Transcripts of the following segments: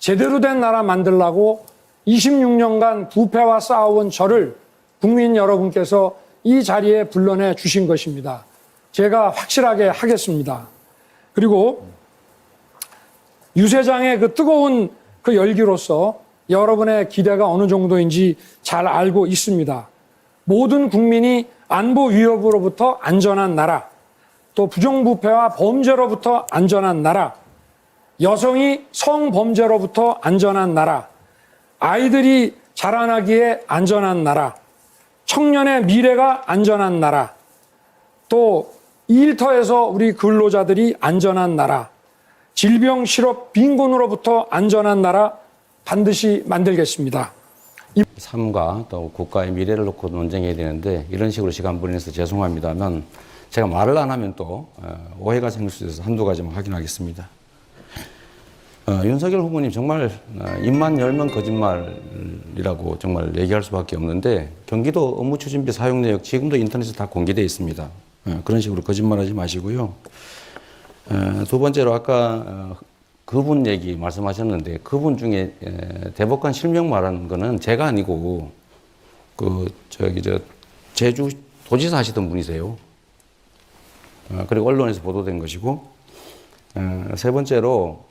제대로 된 나라 만들라고 26년간 부패와 싸워온 저를 국민 여러분께서 이 자리에 불러내 주신 것입니다. 제가 확실하게 하겠습니다. 그리고 유세장의 그 뜨거운 그 열기로서 여러분의 기대가 어느 정도인지 잘 알고 있습니다. 모든 국민이 안보 위협으로부터 안전한 나라, 또 부정부패와 범죄로부터 안전한 나라, 여성이 성범죄로부터 안전한 나라, 아이들이 자라나기에 안전한 나라, 청년의 미래가 안전한 나라, 또 일터에서 우리 근로자들이 안전한 나라, 질병, 실업, 빈곤으로부터 안전한 나라 반드시 만들겠습니다. 삶과 또 국가의 미래를 놓고 논쟁해야 되는데 이런 식으로 시간 보내서 죄송합니다만 제가 말을 안 하면 또 오해가 생길 수 있어서 한두 가지만 확인하겠습니다. 윤석열 후보님 정말 입만 열면 거짓말이라고 정말 얘기할 수밖에 없는데 경기도 업무추진비 사용 내역 지금도 인터넷에 다 공개되어 있습니다. 그런 식으로 거짓말하지 마시고요. 두 번째로 아까 그분 얘기 말씀하셨는데 그분 중에 대법관 실명 말하는 거는 제가 아니고 제주 도지사 하시던 분이세요. 그리고 언론에서 보도된 것이고 세 번째로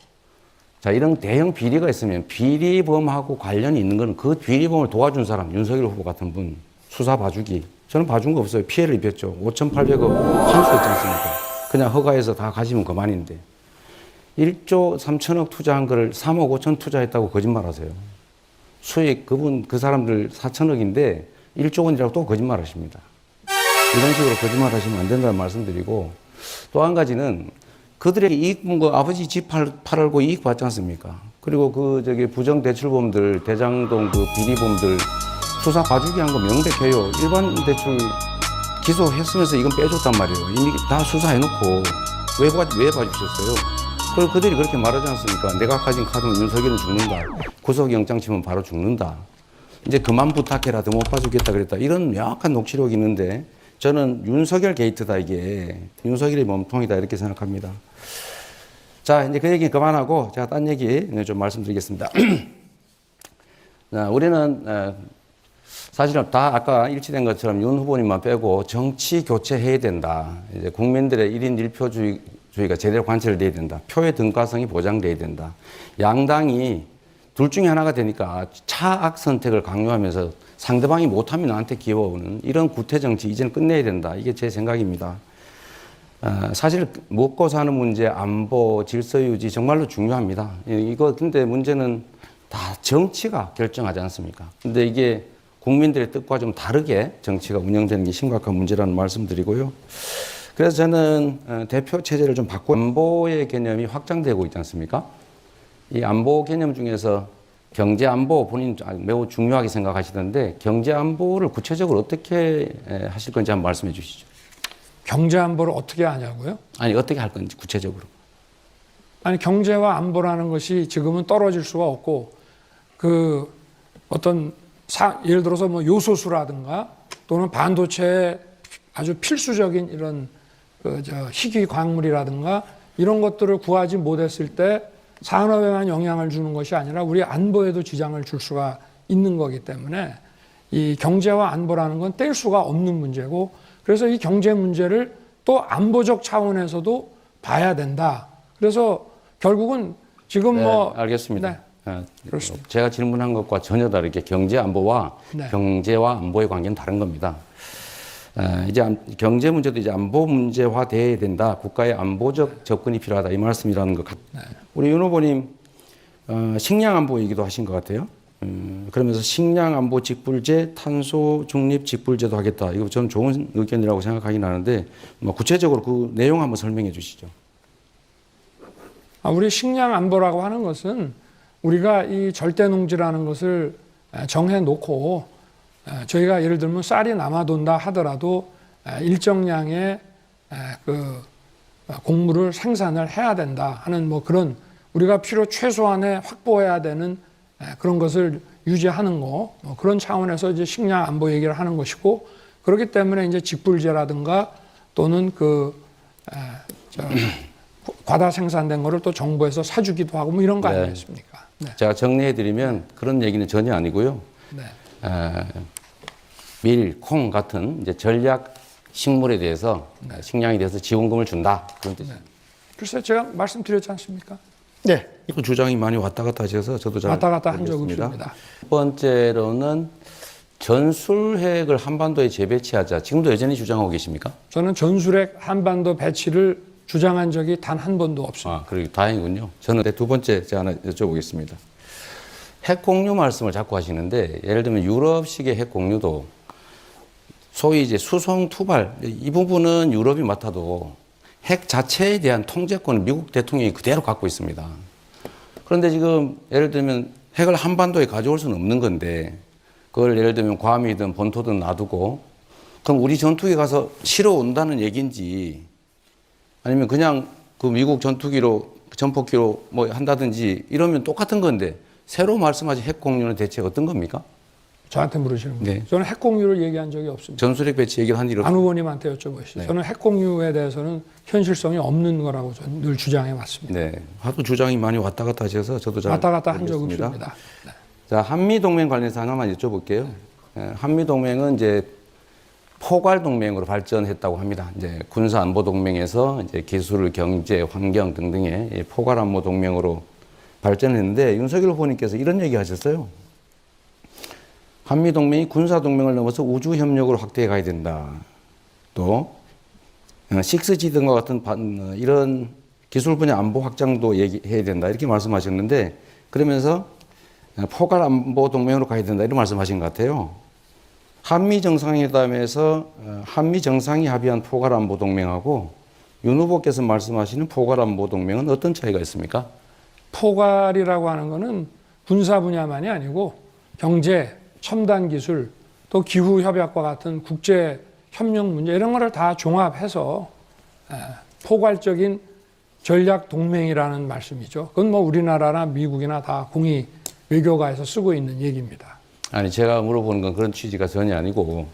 자 이런 대형 비리가 있으면 비리범하고 관련이 있는 건 그 비리범을 도와준 사람 윤석열 후보 같은 분 수사 봐주기 저는 봐준 거 없어요. 피해를 입혔죠. 5,800억 환수했지 않습니까? 그냥 허가해서 다 가시면 그만인데 1조 3천억 투자한 거를 3억 5천 투자했다고 거짓말하세요. 수익 그 사람들 4천억인데 1조 원이라고 또 거짓말하십니다. 이런 식으로 거짓말하시면 안 된다는 말씀드리고 또 한 가지는 그들에게 이익 본 거 아버지 집 팔고 이익 받지 않습니까? 그리고 부정 대출범들 대장동 그 비리범들 수사 봐주기 한 거 명백해요. 일반 대출 기소했으면서 이건 빼줬단 말이에요. 이미 다 수사해놓고 왜 봐주셨어요? 그리고 그들이 그렇게 말하지 않습니까? 내가 가진 카드는 윤석열은 죽는다. 구속영장 치면 바로 죽는다. 이제 그만 부탁해라. 더 못 봐주겠다 그랬다. 이런 명확한 녹취록이 있는데 저는 윤석열 게이트다 이게. 윤석열의 몸통이다 이렇게 생각합니다. 자 이제 그 얘기 그만하고 제가 딴 얘기 좀 말씀드리겠습니다. 우리는 사실은 다 아까 일치된 것처럼 윤 후보님만 빼고 정치 교체해야 된다. 이제 국민들의 1인 1표주의가 제대로 관철돼야 된다. 표의 등가성이 보장돼야 된다. 양당이 둘 중에 하나가 되니까 차악 선택을 강요하면서 상대방이 못하면 나한테 기워오는 이런 구태 정치 이제는 끝내야 된다. 이게 제 생각입니다. 사실 먹고 사는 문제, 안보, 질서 유지 정말로 중요합니다. 근데 문제는 다 정치가 결정하지 않습니까? 근데 이게 국민들의 뜻과 좀 다르게 정치가 운영되는 게 심각한 문제라는 말씀드리고요. 그래서 저는 대표 체제를 좀 바꾸고 안보의 개념이 확장되고 있지 않습니까? 이 안보 개념 중에서 경제 안보 본인 매우 중요하게 생각하시던데 경제 안보를 구체적으로 어떻게 하실 건지 한번 말씀해 주시죠. 경제 안보를 어떻게 하냐고요? 아니 어떻게 할 건지 구체적으로. 아니 경제와 안보라는 것이 지금은 떨어질 수가 없고 예를 들어서 뭐 요소수라든가 또는 반도체의 아주 필수적인 이런 희귀 광물이라든가 이런 것들을 구하지 못했을 때 산업에만 영향을 주는 것이 아니라 우리 안보에도 지장을 줄 수가 있는 거기 때문에 이 경제와 안보라는 건 뗄 수가 없는 문제고 그래서 이 경제 문제를 또 안보적 차원에서도 봐야 된다. 그래서 결국은 지금 알겠습니다. 네. 그렇습니다. 제가 질문한 것과 전혀 다르게 경제 안보와 네. 경제와 안보의 관계는 다른 겁니다. 이제 경제 문제도 이제 안보 문제화 돼야 된다. 국가의 안보적 접근이 필요하다. 이 말씀이라는 것 같아요. 네. 우리 윤 후보님 식량 안보 얘기도 하신 것 같아요. 그러면서 식량 안보 직불제, 탄소 중립 직불제도 하겠다. 이거 저는 좋은 의견이라고 생각하긴 하는데 구체적으로 그 내용 한번 설명해 주시죠. 우리 식량 안보라고 하는 것은 우리가 이 절대농지라는 것을 정해놓고 저희가 예를 들면 쌀이 남아돈다 하더라도 일정량의 곡물을 생산을 해야 된다 하는 그런 우리가 필요 최소한의 확보해야 되는 그런 것을 유지하는 거 그런 차원에서 이제 식량 안보 얘기를 하는 것이고 그렇기 때문에 이제 직불제라든가 또는 과다 생산된 거를 또 정부에서 사주기도 하고 이런 거 아니겠습니까? 제가 정리해드리면 그런 얘기는 전혀 아니고요. 네. 밀, 콩 같은 이제 전략 식물에 대해서 식량에 대해서 지원금을 준다 그런 뜻입니다. 글쎄 제가 말씀드렸지 않습니까? 네. 그 주장이 많이 왔다 갔다 하셔서 저도 잘 왔다 갔다 한 적 모르겠습니다. 없습니다. 첫 번째로는 전술핵을 한반도에 재배치하자. 지금도 여전히 주장하고 계십니까? 저는 전술핵 한반도 배치를 주장한 적이 단 한 번도 없습니다. 그리고 다행이군요. 저는 두 번째 제가 하나 여쭤보겠습니다. 핵 공유 말씀을 자꾸 하시는데 예를 들면 유럽식의 핵 공유도 소위 이제 수송 투발 이 부분은 유럽이 맡아도 핵 자체에 대한 통제권은 미국 대통령이 그대로 갖고 있습니다. 그런데 지금 예를 들면 핵을 한반도에 가져올 수는 없는 건데 그걸 예를 들면 괌이든 본토든 놔두고 그럼 우리 전투기 가서 실어 온다는 얘기인지 아니면 그냥 그 미국 전투기로 전폭기로 뭐 한다든지 이러면 똑같은 건데 새로 말씀하신 핵 공유는 대체 어떤 겁니까? 저한테 물으시는 거예요. 네. 저는 핵 공유를 얘기한 적이 없습니다. 전술핵 배치 얘기를 한 일이 안 없습니다. 후보님한테 여쭤보시죠. 네. 저는 핵 공유에 대해서는 현실성이 없는 거라고 저는 늘 주장해 왔습니다. 네. 하도 주장이 많이 왔다 갔다 하셔서 저도 잘 왔다 갔다 한 적 모르겠습니다. 없습니다. 네. 자, 한미동맹 관련해서 하나만 여쭤볼게요. 한미동맹은 이제 포괄동맹으로 발전했다고 합니다. 이제 군사안보동맹에서 이제 기술, 경제, 환경 등등의 포괄안보동맹으로 발전했는데 윤석열 후보님께서 이런 얘기 하셨어요. 한미동맹이 군사동맹을 넘어서 우주협력으로 확대해 가야 된다. 또 6G 등과 같은 이런 기술 분야 안보 확장도 얘기해야 된다. 이렇게 말씀하셨는데 그러면서 포괄안보동맹으로 가야 된다. 이런 말씀하신 것 같아요. 한미정상회담에서 한미정상이 합의한 포괄안보동맹하고 윤 후보께서 말씀하시는 포괄안보동맹은 어떤 차이가 있습니까? 포괄이라고 하는 거는 군사 분야만이 아니고 경제, 첨단 기술, 또 기후 협약과 같은 국제 협력 문제 이런 거를 다 종합해서 포괄적인 전략 동맹이라는 말씀이죠. 그건 뭐 우리나라나 미국이나 다 공이 외교가에서 쓰고 있는 얘기입니다. 아니 제가 물어보는 건 그런 취지가 전혀 아니고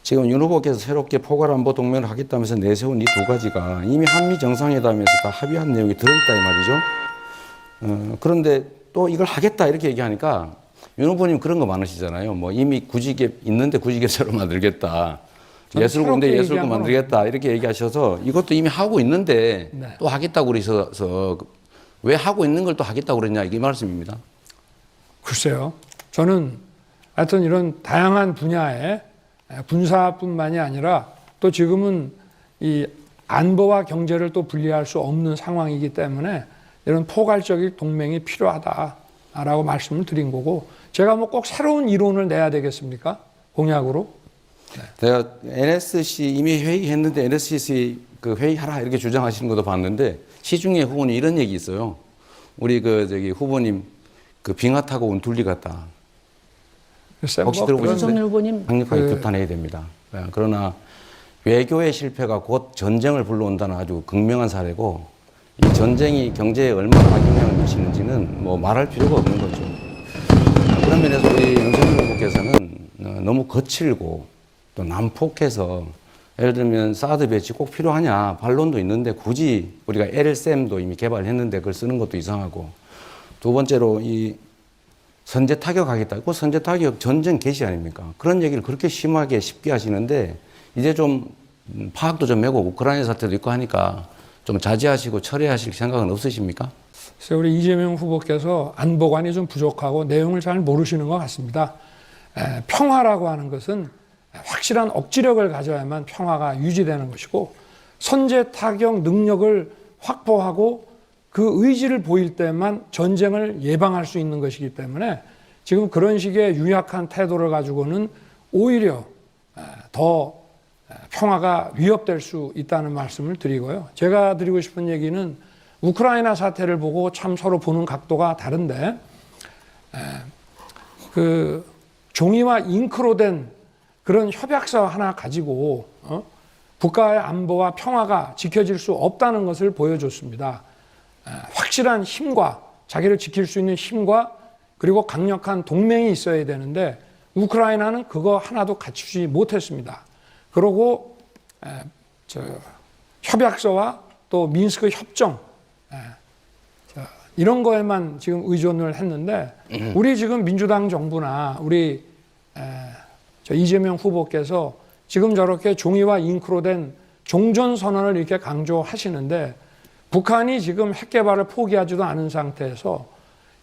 지금 윤 후보께서 새롭게 포괄안보 동맹을 하겠다면서 내세운 이 두 가지가 이미 한미 정상회담에서 다 합의한 내용이 들어있다 이 말이죠. 그런데 또 이걸 하겠다 이렇게 얘기하니까 윤 후보님 그런 거 많으시잖아요. 뭐 이미 구지개 있는데 구지개처럼 만들겠다. 예술군데 예술군 만들겠다 이렇게 얘기하셔서 이것도 이미 하고 있는데 네. 또 하겠다고 그러셔서 왜 하고 있는 걸 또 하겠다고 그랬냐 이게 말씀입니다. 글쎄요. 저는 하여튼 이런 다양한 분야에 군사뿐만이 아니라 또 지금은 이 안보와 경제를 또 분리할 수 없는 상황이기 때문에 이런 포괄적인 동맹이 필요하다라고 말씀을 드린 거고 제가 뭐 꼭 새로운 이론을 내야 되겠습니까? 공약으로? 제가 NSC 이미 회의했는데 NSC 그 회의하라 이렇게 주장하시는 것도 봤는데 시중에 후보님 이런 얘기 있어요. 우리 그 저기 후보님 그 빙하 타고 온 둘리 같다. 혹시 들어보셨어요? 윤석열 후보님 강력하게 규탄해야 됩니다. 그러나 외교의 실패가 곧 전쟁을 불러온다는 아주 극명한 사례고 이 전쟁이 경제에 얼마나 악영향을 미치는지는 뭐 말할 필요가 없는 거죠. 그런 면에서 우리 윤석열 후보께서는 너무 거칠고 또 난폭해서 예를 들면 사드 배치 꼭 필요하냐 반론도 있는데 굳이 우리가 LSM도 이미 개발했는데 그걸 쓰는 것도 이상하고 두 번째로 이 선제 타격하겠다. 그 선제 타격 전쟁 개시 아닙니까? 그런 얘기를 그렇게 심하게 쉽게 하시는데 이제 좀 파악도 좀 하고 우크라이나 사태도 있고 하니까 좀 자제하시고 철회하실 생각은 없으십니까? 그래서 우리 이재명 후보께서 안보관이 좀 부족하고 내용을 잘 모르시는 것 같습니다. 평화라고 하는 것은 확실한 억지력을 가져야만 평화가 유지되는 것이고 선제 타격 능력을 확보하고 그 의지를 보일 때만 전쟁을 예방할 수 있는 것이기 때문에 지금 그런 식의 유약한 태도를 가지고는 오히려 더 평화가 위협될 수 있다는 말씀을 드리고요. 제가 드리고 싶은 얘기는 우크라이나 사태를 보고 참 서로 보는 각도가 다른데 그 종이와 잉크로 된 그런 협약서 하나 가지고 국가의 안보와 평화가 지켜질 수 없다는 것을 보여줬습니다. 확실한 힘과 자기를 지킬 수 있는 힘과 그리고 강력한 동맹이 있어야 되는데 우크라이나는 그거 하나도 갖추지 못했습니다. 그리고 협약서와 또 민스크 협정 이런 거에만 지금 의존을 했는데 우리 지금 민주당 정부나 우리 저 이재명 후보께서 지금 저렇게 종이와 잉크로 된 종전선언을 이렇게 강조하시는데 북한이 지금 핵 개발을 포기하지도 않은 상태에서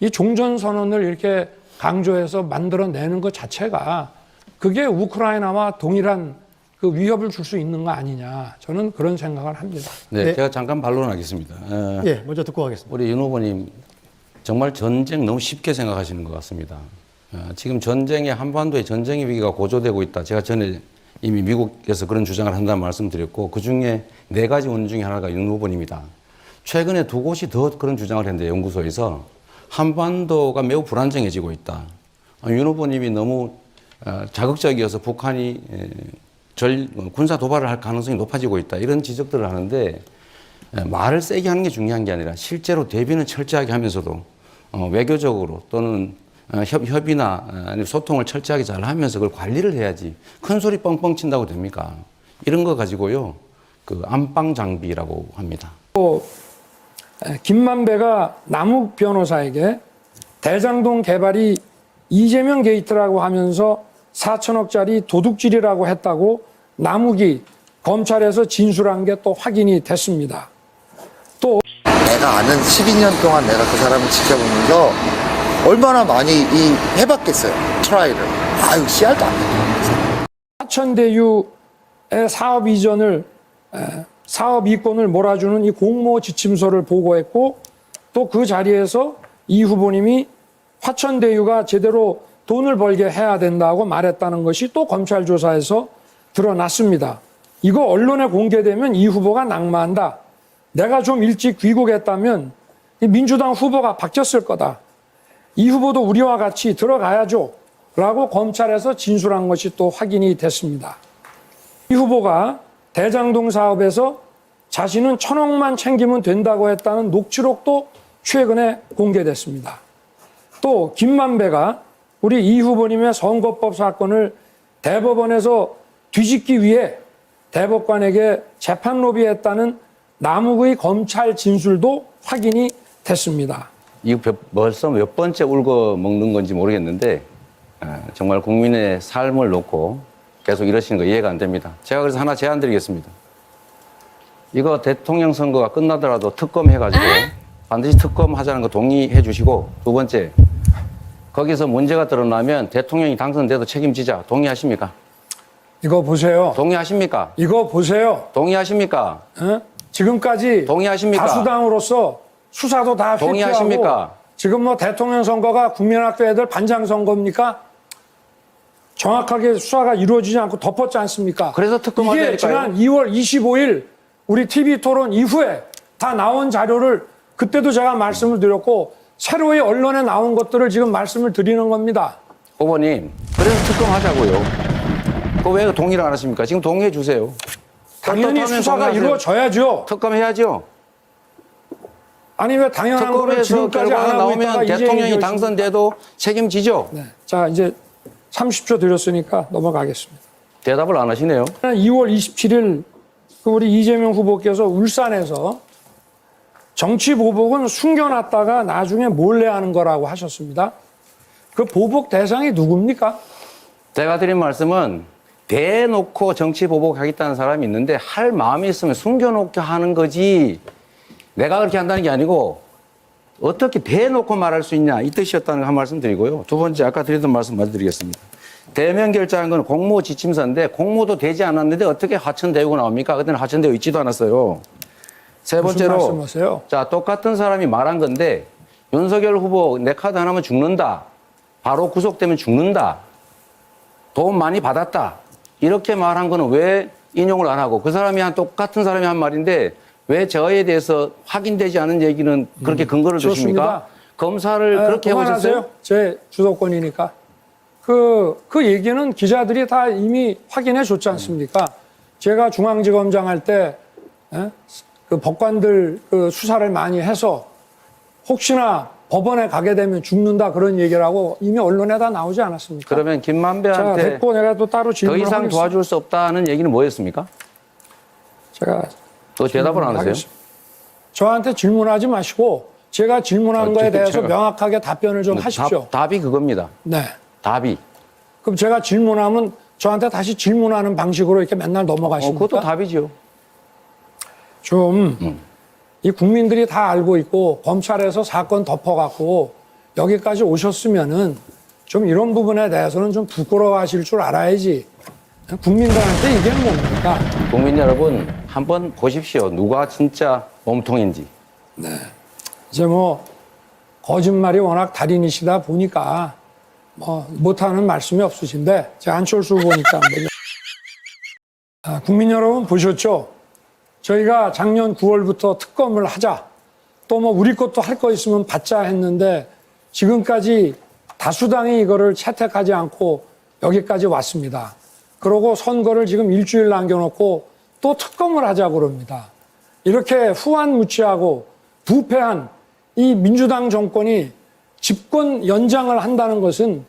이 종전선언을 이렇게 강조해서 만들어내는 것 자체가 그게 우크라이나와 동일한 그 위협을 줄 수 있는 거 아니냐. 저는 그런 생각을 합니다. 네, 네. 제가 잠깐 반론하겠습니다. 예, 먼저 듣고 가겠습니다. 우리 윤 후보님 정말 전쟁 너무 쉽게 생각하시는 것 같습니다. 지금 한반도의 전쟁의 위기가 고조되고 있다. 제가 전에 이미 미국에서 그런 주장을 한다는 말씀드렸고 그 중에 4가지 원인 중에 하나가 윤 후보님이다. 최근에 2곳이 더 그런 주장을 했는데 연구소에서 한반도가 매우 불안정해지고 있다. 윤 후보님이 너무 자극적이어서 북한이 군사 도발을 할 가능성이 높아지고 있다. 이런 지적들을 하는데 말을 세게 하는 게 중요한 게 아니라 실제로 대비는 철저하게 하면서도 외교적으로 또는 협의나 아니면 소통을 철저하게 잘 하면서 그걸 관리를 해야지 큰 소리 뻥뻥 친다고 됩니까? 이런 거 가지고요. 그 안방 장비라고 합니다. 또 김만배가 남욱 변호사에게 대장동 개발이 이재명 게이트라고 하면서 4천억짜리 도둑질이라고 했다고 남욱이 검찰에서 진술한 게 또 확인이 됐습니다. 또 내가 아는 12년 동안 내가 그 사람을 지켜보면서 얼마나 많이 해봤겠어요. 트라이를. 아유, 씨알도 안 돼. 하천대유의 사업 이전을 사업 이권을 몰아주는 이 공모 지침서를 보고했고 또 그 자리에서 이 후보님이 화천대유가 제대로 돈을 벌게 해야 된다고 말했다는 것이 또 검찰 조사에서 드러났습니다. 이거 언론에 공개되면 이 후보가 낙마한다. 내가 좀 일찍 귀국했다면 이 민주당 후보가 바뀌었을 거다. 이 후보도 우리와 같이 들어가야죠. 라고 검찰에서 진술한 것이 또 확인이 됐습니다. 이 후보가 대장동 사업에서 자신은 1,000억만 챙기면 된다고 했다는 녹취록도 최근에 공개됐습니다. 또 김만배가 우리 이 후보님의 선거법 사건을 대법원에서 뒤집기 위해 대법관에게 재판 로비했다는 남욱의 검찰 진술도 확인이 됐습니다. 이거 벌써 몇 번째 울고 먹는 건지 모르겠는데 정말 국민의 삶을 놓고 계속 이러시는 거 이해가 안 됩니다. 제가 그래서 하나 제안 드리겠습니다. 이거 대통령 선거가 끝나더라도 특검 해가지고 반드시 특검 하자는 거 동의해 주시고, 두 번째, 거기서 문제가 드러나면 대통령이 당선돼도 책임지자. 동의하십니까? 이거 보세요. 동의하십니까? 이거 보세요. 동의하십니까? 지금까지 동의하십니까? 다수당으로서 수사도 다 회피하고 동의하십니까? 지금 뭐 대통령 선거가 국민학교 애들 반장 선거입니까? 정확하게 수사가 이루어지지 않고 덮었지 않습니까? 그래서 특검하자니까요. 이게 지난 2월 25일 우리 TV토론 이후에 다 나온 자료를 그때도 제가 말씀을 드렸고 새로이 언론에 나온 것들을 지금 말씀을 드리는 겁니다. 후보님, 그래서 특검하자고요. 그거 왜 동의를 안 하십니까? 지금 동의해 주세요. 당연히 수사가 동의하세요. 이루어져야죠. 특검해야죠. 아니 왜 당연한 거를 특검에서 지금까지 안 결과가 하고 있다가 나오면 이제 대통령이 얘기하십니까? 당선돼도 책임지죠. 네. 자, 이제 30초 드렸으니까 넘어가겠습니다. 대답을 안 하시네요. 2월 27일 우리 이재명 후보께서 울산에서 정치 보복은 숨겨놨다가 나중에 몰래 하는 거라고 하셨습니다. 그 보복 대상이 누굽니까? 제가 드린 말씀은 대놓고 정치 보복하겠다는 사람이 있는데 할 마음이 있으면 숨겨놓게 하는 거지, 내가 그렇게 한다는 게 아니고 어떻게 대놓고 말할 수 있냐, 이 뜻이었다는 거 한 말씀 드리고요. 두 번째, 아까 드렸던 말씀 마저 드리겠습니다. 대면 결제한 건 공모 지침서인데 공모도 되지 않았는데 어떻게 하천대유가 나옵니까? 그때는 하천대유 있지도 않았어요. 세 무슨 번째로, 말씀하세요? 자, 똑같은 사람이 말한 건데 윤석열 후보 내 카드 하나면 죽는다, 바로 구속되면 죽는다, 돈 많이 받았다, 이렇게 말한 거는 왜 인용을 안 하고, 그 사람이 똑같은 사람이 한 말인데 왜 저에 대해서 확인되지 않은 얘기는 그렇게 근거를 좋습니다. 두십니까? 검사를 그렇게 해보셨어요? 그만하세요. 제 주도권이니까. 그 얘기는 기자들이 다 이미 확인해 줬지 않습니까? 제가 중앙지검장 할 때 그 법관들 그 수사를 많이 해서 혹시나 법원에 가게 되면 죽는다 그런 얘기를 하고 이미 언론에 다 나오지 않았습니까? 그러면 자, 김만배한테 됐고 내가 또 따로 더 질문을 이상 하겠습니다. 도와줄 수 없다는 얘기는 뭐였습니까? 제가 또 대답을 안 하세요? 하겠습니다. 저한테 질문하지 마시고 제가 질문한 거에 대해서 제가- 명확하게 답변을 좀 하십시오. 답이 그겁니다. 네. 답이. 그럼 제가 질문하면 저한테 다시 질문하는 방식으로 이렇게 맨날 넘어가십니까? 그것도 답이죠. 좀 이 국민들이 다 알고 있고 검찰에서 사건 덮어갖고 여기까지 오셨으면은 좀 이런 부분에 대해서는 좀 부끄러워하실 줄 알아야지. 국민들한테 이게 뭡니까? 국민 여러분 한번 보십시오. 누가 진짜 몸통인지. 이제 뭐 거짓말이 워낙 달인이시다 보니까 뭐 못하는 말씀이 없으신데 제가 안철수 보니까 국민 여러분 보셨죠? 저희가 작년 9월부터 특검을 하자. 또 뭐 우리 것도 할 거 있으면 받자 했는데 지금까지 다수당이 이거를 채택하지 않고 여기까지 왔습니다. 그러고 선거를 지금 일주일 남겨놓고 또 특검을 하자고 그럽니다. 이렇게 후한무치하고 부패한 이 민주당 정권이 집권 연장을 한다는 것은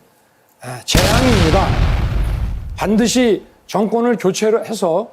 재앙입니다. 반드시 정권을 교체를 해서